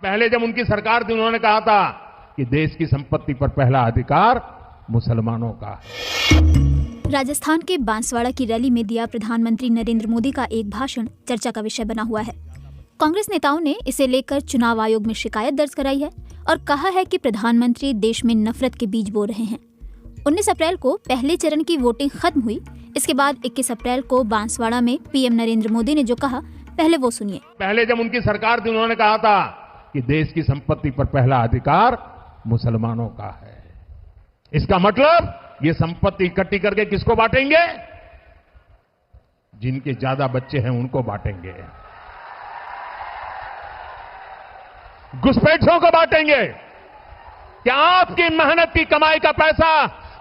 पहले जब उनकी सरकार थी उन्होंने कहा था कि देश की संपत्ति पर पहला अधिकार मुसलमानों का है। राजस्थान के बांसवाड़ा की रैली में दिया प्रधानमंत्री नरेंद्र मोदी का एक भाषण चर्चा का विषय बना हुआ है। कांग्रेस नेताओं ने इसे लेकर चुनाव आयोग में शिकायत दर्ज कराई है और कहा है कि प्रधानमंत्री देश में नफरत के बीज बो रहे हैं। 19 अप्रैल को पहले चरण की वोटिंग खत्म हुई। इसके बाद 21 अप्रैल को बांसवाड़ा में पीएम नरेंद्र मोदी ने जो कहा, पहले वो सुनिए। पहले जब उनकी सरकार थी उन्होंने कहा था कि देश की संपत्ति पर पहला अधिकार मुसलमानों का है। इसका मतलब ये संपत्ति इकट्ठी करके किसको बांटेंगे? जिनके ज्यादा बच्चे हैं उनको बांटेंगे, घुसपैठियों को बांटेंगे। क्या आपकी मेहनत की कमाई का पैसा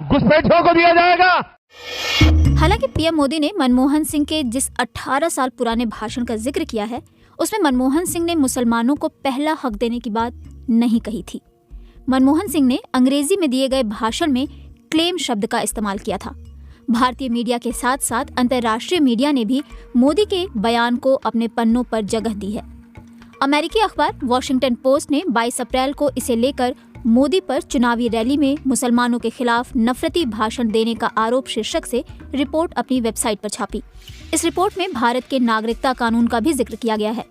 घुसपैठियों को दिया जाएगा? हालांकि पीएम मोदी ने मनमोहन सिंह के जिस 18 साल पुराने भाषण का जिक्र किया है, उसमें मनमोहन सिंह ने मुसलमानों को पहला हक देने की बात नहीं कही थी। मनमोहन सिंह ने अंग्रेजी में दिए गए भाषण में क्लेम शब्द का इस्तेमाल किया था। भारतीय मीडिया के साथ साथ अंतर्राष्ट्रीय मीडिया ने भी मोदी के बयान को अपने पन्नों पर जगह दी है। अमेरिकी अखबार वॉशिंगटन पोस्ट ने 22 अप्रैल को इसे लेकर मोदी पर चुनावी रैली में मुसलमानों के खिलाफ नफरती भाषण देने का आरोप शीर्षक से रिपोर्ट अपनी वेबसाइट पर छापी। इस रिपोर्ट में भारत के नागरिकता कानून का भी जिक्र किया गया है।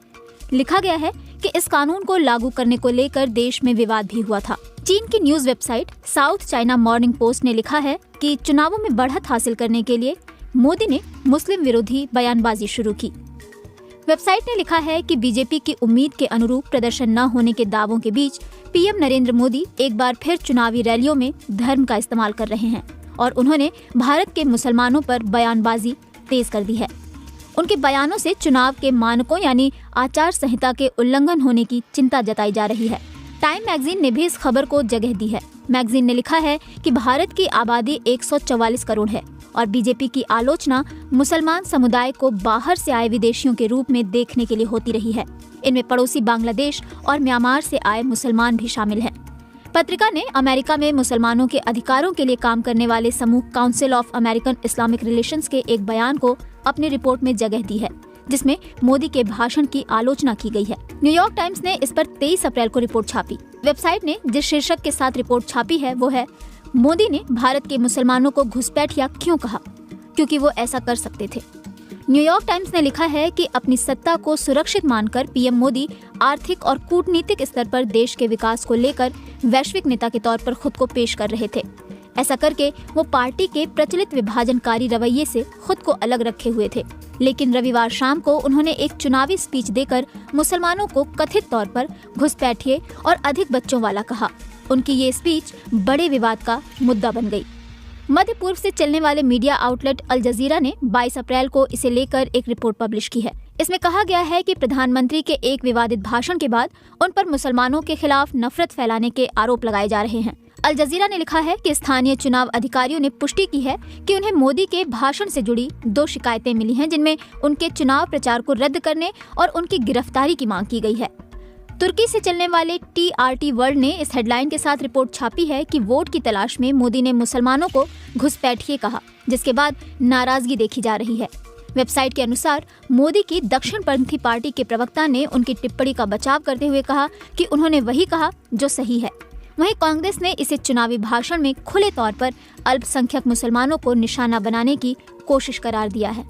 लिखा गया है कि इस कानून को लागू करने को लेकर देश में विवाद भी हुआ था। चीन की news website south China morning post ने लिखा है कि चुनावों में बढ़त हासिल करने के लिए मोदी ने मुस्लिम विरोधी बयानबाजी शुरू की। वेबसाइट ने लिखा है कि बीजेपी की उम्मीद के अनुरूप प्रदर्शन न होने के दावों के बीच पीएम नरेंद्र मोदी एक बार फिर चुनावी रैलियों में धर्म का इस्तेमाल कर रहे हैं और उन्होंने भारत के मुसलमानों पर बयानबाजी तेज कर दी है। उनके बयानों से चुनाव के मानकों यानी आचार संहिता के उल्लंघन होने की चिंता जताई जा रही है। टाइम मैगजीन ने भी इस खबर को जगह दी है। मैगजीन ने लिखा है कि भारत की आबादी 144 करोड़ है और बीजेपी की आलोचना मुसलमान समुदाय को बाहर से आए विदेशियों के रूप में देखने के लिए होती रही है। इनमें पड़ोसी बांग्लादेश और म्यांमार से आए मुसलमान भी शामिल हैं। पत्रिका ने अमेरिका में मुसलमानों के अधिकारों के लिए काम करने वाले समूह council of American Islamic relations के एक बयान को अपनी रिपोर्ट में जगह दी है, जिसमें मोदी के भाषण की आलोचना की गई है। न्यूयॉर्क टाइम्स ने इस पर 23 अप्रैल को रिपोर्ट छापी। वेबसाइट ने जिस शीर्षक के साथ रिपोर्ट छापी है वो है, मोदी ने भारत के मुसलमानों को घुसपैठिया क्यों कहा, क्योंकि वो ऐसा कर सकते थे। न्यूयॉर्क टाइम्स ने लिखा है कि अपनी सत्ता को सुरक्षित मानकर पीएम मोदी आर्थिक और कूटनीतिक स्तर पर देश के विकास को लेकर वैश्विक नेता के तौर पर खुद को पेश कर रहे थे। ऐसा करके वो पार्टी के प्रचलित विभाजनकारी रवैये से खुद को अलग रखे हुए थे। लेकिन रविवार शाम को उन्होंने एक चुनावी स्पीच देकर मुसलमानों को कथित तौर पर घुसपैठिए और अधिक बच्चों वाला कहा। उनकी ये स्पीच बड़े विवाद का मुद्दा बन गई। मध्य पूर्व से चलने वाले मीडिया आउटलेट अल जजीरा ने 22 अप्रैल को इसे लेकर एक रिपोर्ट पब्लिश की है। इसमें कहा गया है कि प्रधानमंत्री के एक विवादित भाषण के बाद उन पर मुसलमानों के खिलाफ नफरत फैलाने के आरोप लगाए जा रहे हैं। अल जजीरा ने लिखा है कि स्थानीय चुनाव अधिकारियों ने पुष्टि की है कि उन्हें मोदी के भाषण से जुड़ी 2 शिकायतें मिली हैं, जिनमें उनके चुनाव प्रचार को रद्द करने और उनकी गिरफ्तारी की मांग की गई है। तुर्की से चलने वाले TRT वर्ल्ड ने इस हेडलाइन के साथ रिपोर्ट छापी है कि वोट की तलाश में मोदी ने मुसलमानों को घुसपैठिए कहा, जिसके बाद नाराजगी देखी जा रही है। वेबसाइट के अनुसार मोदी की दक्षिणपंथी पार्टी के प्रवक्ता ने उनकी टिप्पणी का बचाव करते हुए कहा कि उन्होंने वही कहा जो सही है। वहीं कांग्रेस ने इसे चुनावी भाषण में खुले तौर पर अल्पसंख्यक मुसलमानों को निशाना बनाने की कोशिश करार दिया है।